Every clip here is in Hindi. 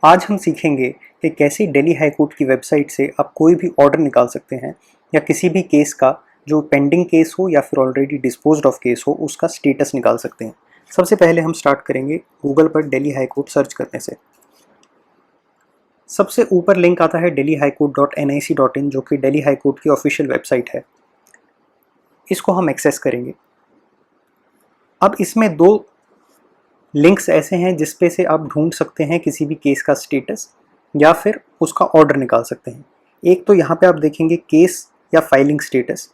आज हम सीखेंगे कि कैसे दिल्ली हाई कोर्ट की वेबसाइट से आप कोई भी ऑर्डर निकाल सकते हैं या किसी भी केस का जो पेंडिंग केस हो या फिर ऑलरेडी डिस्पोज्ड ऑफ केस हो उसका स्टेटस निकाल सकते हैं। सबसे पहले हम स्टार्ट करेंगे गूगल पर दिल्ली हाई कोर्ट सर्च करने से। सबसे ऊपर लिंक आता है delhihighcourt.nic.in जो कि दिल्ली हाई कोर्ट की ऑफिशियल वेबसाइट है। इसको हम एक्सेस करेंगे। अब इसमें दो लिंक्स ऐसे हैं जिसपे से आप ढूंढ सकते हैं किसी भी केस का स्टेटस या फिर उसका ऑर्डर निकाल सकते हैं। एक तो यहाँ पे आप देखेंगे केस या फाइलिंग स्टेटस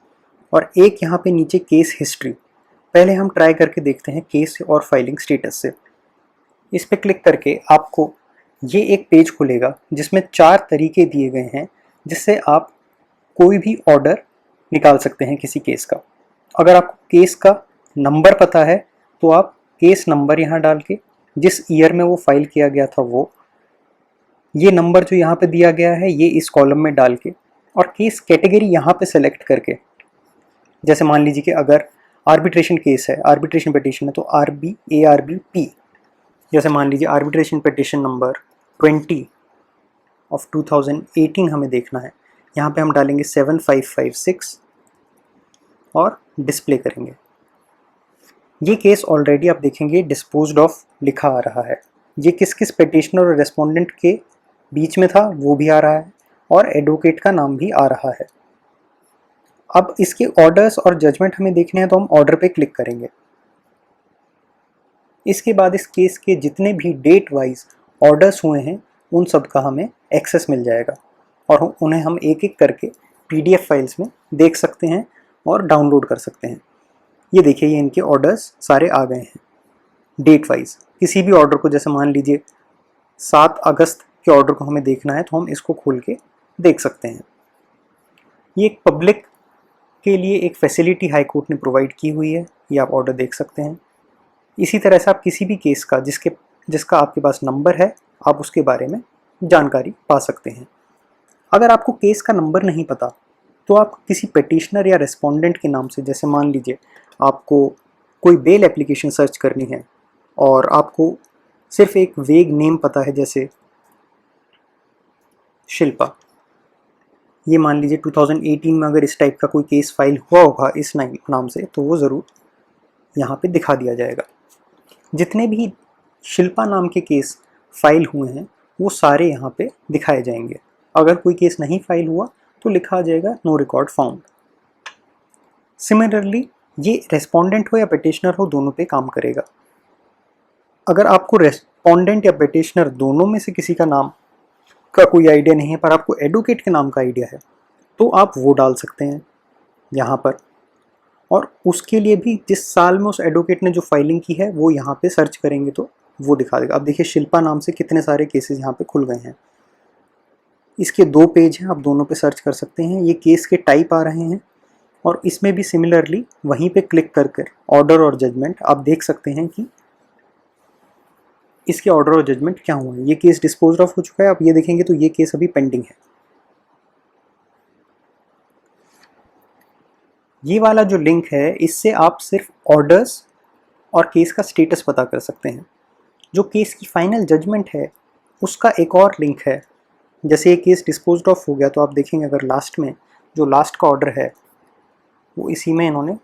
और एक यहाँ पे नीचे केस हिस्ट्री। पहले हम ट्राई करके देखते हैं केस और फाइलिंग स्टेटस से। इस पे क्लिक करके आपको ये एक पेज खुलेगा जिसमें 4 तरीके दिए गए हैं जिससे आप कोई भी ऑर्डर निकाल सकते हैं किसी केस का। अगर आपको केस का नंबर पता है तो आप केस नंबर यहाँ डाल के जिस ईयर में वो फाइल किया गया था वो ये नंबर जो यहाँ पे दिया गया है ये इस कॉलम में डाल के और केस कैटेगरी यहाँ पे सेलेक्ट करके, जैसे मान लीजिए कि अगर आर्बिट्रेशन केस है, आर्बिट्रेशन पिटीशन है तो ARB, जैसे मान लीजिए आर्बिट्रेशन पिटीशन नंबर 20 ऑफ 2018 हमें देखना है। यहाँ पे हम डालेंगे 7556 और डिस्प्ले करेंगे। ये केस ऑलरेडी आप देखेंगे डिस्पोज्ड ऑफ लिखा आ रहा है। ये किस किस पिटिशनर और रेस्पोंडेंट के बीच में था वो भी आ रहा है और एडवोकेट का नाम भी आ रहा है। अब इसके ऑर्डर्स और जजमेंट हमें देखने हैं तो हम ऑर्डर पे क्लिक करेंगे। इसके बाद इस केस के जितने भी डेट वाइज ऑर्डर्स हुए हैं उन सब का हमें एक्सेस मिल जाएगा और उन्हें हम एक एक करके PDF फाइल्स में देख सकते हैं और डाउनलोड कर सकते हैं। ये देखिए ये इनके ऑर्डर्स सारे आ गए हैं डेट वाइज। किसी भी ऑर्डर को जैसे मान लीजिए 7 अगस्त के ऑर्डर को हमें देखना है तो हम इसको खोल के देख सकते हैं। ये एक पब्लिक के लिए एक फैसिलिटी हाई कोर्ट ने प्रोवाइड की हुई है, ये आप ऑर्डर देख सकते हैं। इसी तरह से आप किसी भी केस का जिसका आपके पास नंबर है आप उसके बारे में जानकारी पा सकते हैं। अगर आपको केस का नंबर नहीं पता तो आप किसी पिटिशनर या रेस्पोंडेंट के नाम से, जैसे मान लीजिए आपको कोई बेल एप्लीकेशन सर्च करनी है और आपको सिर्फ एक वेग नेम पता है जैसे शिल्पा, ये मान लीजिए 2018 में अगर इस टाइप का कोई केस फाइल हुआ होगा इस नाम से तो वो ज़रूर यहाँ पे दिखा दिया जाएगा। जितने भी शिल्पा नाम के केस फाइल हुए हैं वो सारे यहाँ पे दिखाए जाएंगे। अगर कोई केस नहीं फाइल हुआ तो लिखा आ जाएगा नो रिकॉर्ड फाउंड। सिमिलरली ये रेस्पोंडेंट हो या पिटिशनर हो दोनों पे काम करेगा। अगर आपको रेस्पोंडेंट या पिटिशनर दोनों में से किसी का नाम का कोई आइडिया नहीं है पर आपको एडवोकेट के नाम का आइडिया है तो आप वो डाल सकते हैं यहाँ पर और उसके लिए भी जिस साल में उस एडवोकेट ने जो फाइलिंग की है वो यहाँ पे सर्च करेंगे तो वो दिखा देगा। अब देखिए शिल्पा नाम से कितने सारे केसेस यहाँ पे खुल गए हैं। इसके 2 पेज हैं, आप दोनों पे सर्च कर सकते हैं। ये केस के टाइप आ रहे हैं और इसमें भी सिमिलरली वहीं पे क्लिक कर ऑर्डर और जजमेंट आप देख सकते हैं कि इसके ऑर्डर और जजमेंट क्या हुआ है। ये केस डिस्पोज ऑफ हो चुका है, आप ये देखेंगे तो ये केस अभी पेंडिंग है। ये वाला जो लिंक है इससे आप सिर्फ ऑर्डर्स और केस का स्टेटस पता कर सकते हैं। जो केस की फाइनल जजमेंट है उसका एक और लिंक है। जैसे ये केस डिस्पोज्ड ऑफ हो गया तो आप देखेंगे अगर लास्ट में जो लास्ट का ऑर्डर है वो इसी में इन्होंने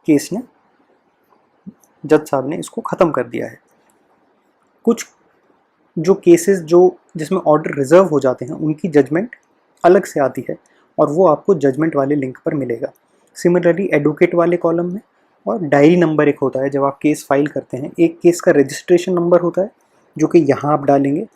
केस ने जज साहब ने इसको ख़त्म कर दिया है। कुछ जो केसेस जिसमें ऑर्डर रिजर्व हो जाते हैं उनकी जजमेंट अलग से आती है और वो आपको जजमेंट वाले लिंक पर मिलेगा। सिमिलरली एडवोकेट वाले कॉलम में और डायरी नंबर एक होता है जब आप केस फाइल करते हैं। एक केस का रजिस्ट्रेशन नंबर होता है जो कि यहाँ आप डालेंगे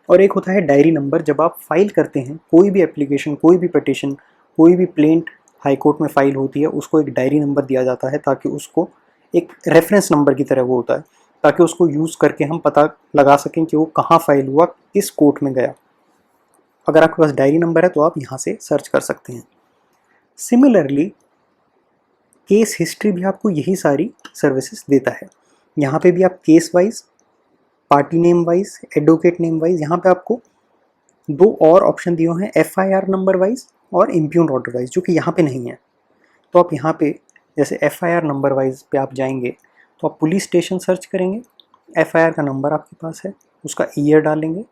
और एक होता है डायरी नंबर जब आप फाइल करते हैं कोई भी एप्लीकेशन, कोई भी पिटिशन, कोई भी प्लेंट हाई कोर्ट में फाइल होती है उसको एक डायरी नंबर दिया जाता है ताकि उसको एक रेफरेंस नंबर की तरह वो होता है ताकि उसको यूज़ करके हम पता लगा सकें कि वो कहाँ फाइल हुआ, किस कोर्ट में गया। अगर आपके पास डायरी नंबर है तो आप यहाँ से सर्च कर सकते हैं। सिमिलरली केस हिस्ट्री भी आपको यही सारी सर्विसेज देता है। यहाँ पे भी आप case wise, party name wise, advocate name wise, यहाँ पे आपको 2 और ऑप्शन दिए हैं FIR नंबर वाइज और इम्प्यून ऑर्डर वाइज जो कि यहाँ पे नहीं है। तो आप यहाँ पे जैसे FIR नंबर वाइज पे आप जाएंगे तो आप पुलिस स्टेशन सर्च करेंगे, FIR का नंबर आपके पास है, उसका ईयर डालेंगे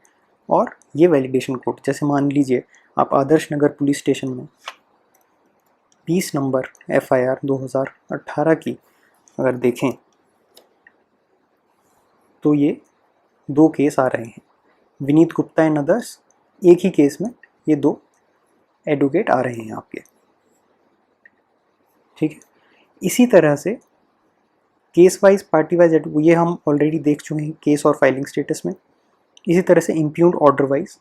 और ये वैलिडेशन कोड। जैसे मान लीजिए आप आदर्श नगर पुलिस स्टेशन में 20 नंबर FIR 2018 की अगर देखें तो ये 2 केस आ रहे हैं, विनीत गुप्ता एंड अदर्स। एक ही केस में ये 2 एडवोकेट आ रहे हैं आपके, ठीक है। इसी तरह से केस वाइज पार्टी वाइज ये हम ऑलरेडी देख चुके हैं केस और फाइलिंग स्टेटस में। इसी तरह से इम्प्यूग्ड ऑर्डर वाइज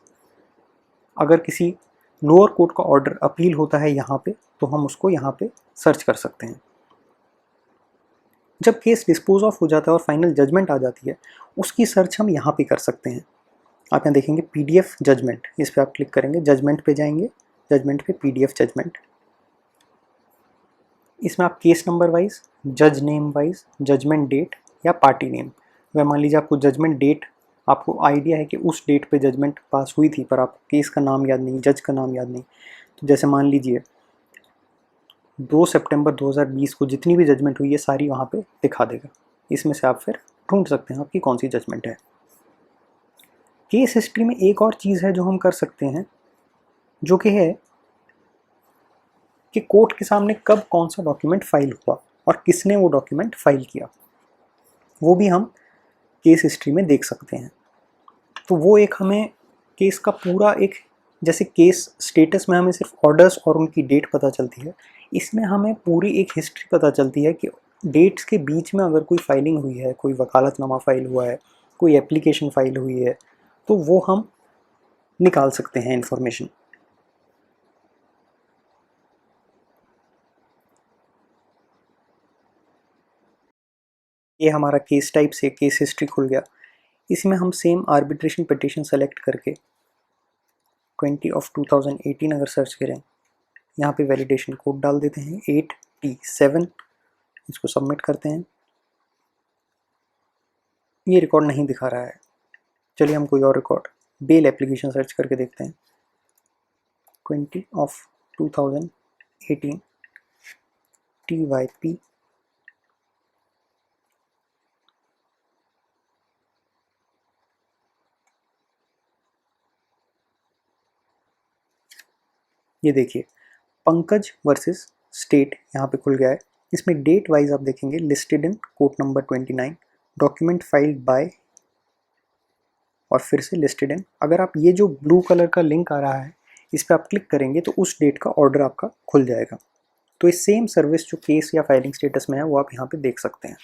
अगर किसी लोअर कोर्ट का ऑर्डर अपील होता है यहाँ पे, तो हम उसको यहाँ पे सर्च कर सकते हैं। जब केस डिस्पोज ऑफ हो जाता है और फाइनल जजमेंट आ जाती है, उसकी सर्च हम यहाँ पे कर सकते हैं। आप यहाँ देखेंगे PDF जजमेंट, इस पर आप क्लिक करेंगे, जजमेंट पे जाएंगे, जजमेंट पे PDF जजमेंट। इसमें आप केस नंबर वाइज, जज नेम वाइज, जजमेंट डेट या पार्टी नेम, अगर मान लीजिए आपको जजमेंट डेट, आपको आइडिया है कि उस डेट पे जजमेंट पास हुई थी पर आपको केस का नाम याद नहीं, जज का नाम याद नहीं, तो जैसे मान लीजिए 2 सितंबर 2020 को जितनी भी जजमेंट हुई है सारी वहाँ पे दिखा देगा। इसमें से आप फिर ढूंढ सकते हैं आपकी कौन सी जजमेंट है। केस हिस्ट्री में एक और चीज़ है जो हम कर सकते हैं, जो कि है कि कोर्ट के सामने कब कौन सा डॉक्यूमेंट फाइल हुआ और किसने वो डॉक्यूमेंट फाइल किया, वो भी हम केस हिस्ट्री में देख सकते हैं। तो वो एक हमें केस का पूरा एक, जैसे केस स्टेटस में हमें सिर्फ ऑर्डर्स और उनकी डेट पता चलती है, इसमें हमें पूरी एक हिस्ट्री पता चलती है कि डेट्स के बीच में अगर कोई फाइलिंग हुई है, कोई वकालतनामा फाइल हुआ है, कोई एप्लीकेशन फाइल हुई है, तो वो हम निकाल सकते हैं इन्फॉर्मेशन। ये हमारा केस टाइप से केस हिस्ट्री खुल गया। इसमें हम सेम आर्बिट्रेशन पिटीशन सेलेक्ट करके 20/2018 अगर सर्च करें, यहाँ पे वैलिडेशन कोड डाल देते हैं 8T7, इसको सबमिट करते हैं। ये रिकॉर्ड नहीं दिखा रहा है, चलिए हम कोई और रिकॉर्ड बेल एप्लीकेशन सर्च करके देखते हैं। 20/2018 TYP, ये देखिए पंकज वर्सेस स्टेट यहाँ पे खुल गया है। इसमें डेट वाइज आप देखेंगे listed in court number 29, document filed by, और फिर से लिस्टेड इन। अगर आप ये जो ब्लू कलर का लिंक आ रहा है इस पर आप क्लिक करेंगे तो उस डेट का ऑर्डर आपका खुल जाएगा। तो इस सेम सर्विस जो केस या फाइलिंग स्टेटस में है वो आप यहाँ पे देख सकते हैं।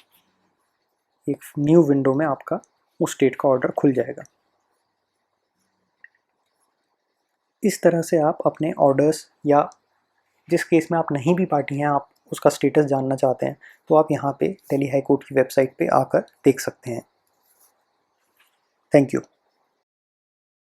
एक न्यू विंडो में आपका उस डेट का ऑर्डर खुल जाएगा। इस तरह से आप अपने ऑर्डर्स या जिस केस में आप नहीं भी पार्टी हैं, आप उसका स्टेटस जानना चाहते हैं, तो आप यहाँ पे दिल्ली हाई कोर्ट की वेबसाइट पे आकर देख सकते हैं। Thank you.